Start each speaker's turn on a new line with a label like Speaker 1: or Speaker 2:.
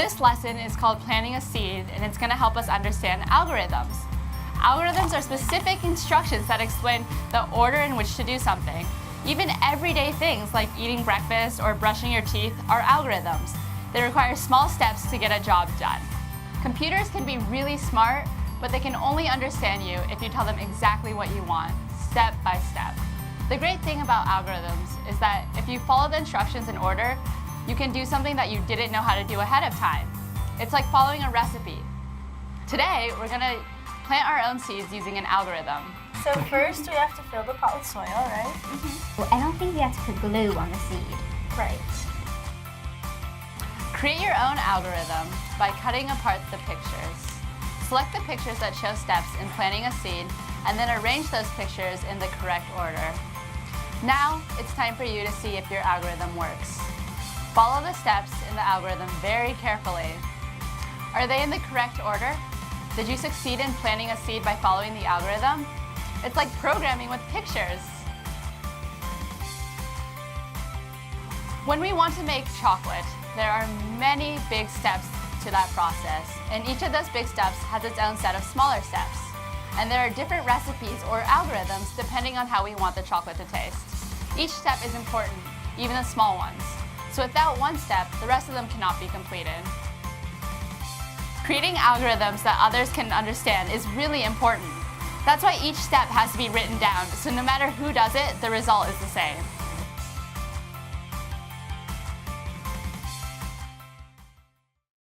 Speaker 1: This lesson is called Planting a Seed, and it's going to help us understand algorithms. Algorithms are specific instructions that explain the order in which to do something. Even everyday things like eating breakfast or brushing your teeth are algorithms. They require small steps to get a job done. Computers can be really smart, but they can only understand you if you tell them exactly what you want, step by step. The great thing about algorithms is that if you follow the instructions in order, you can do something that you didn't know how to do ahead of time. It's like following a recipe. Today, we're going to plant our own seeds using an algorithm.
Speaker 2: So first, we have to fill the pot with soil, right?
Speaker 3: Well, I don't think we have to put glue on the seed.
Speaker 2: Right.
Speaker 1: Create your own algorithm by cutting apart the pictures. Select the pictures that show steps in planting a seed, and then arrange those pictures in the correct order. Now, it's time for you to see if your algorithm works. Follow the steps in the algorithm very carefully. Are they in the correct order? Did you succeed in planting a seed by following the algorithm? It's like programming with pictures. When we want to make chocolate, there are many big steps to that process, and each of those big steps has its own set of smaller steps. And there are different recipes or algorithms depending on how we want the chocolate to taste. Each step is important, even the small ones. So without one step, the rest of them cannot be completed. Creating algorithms that others can understand is really important. That's why each step has to be written down, so no matter who does it, the result is the same.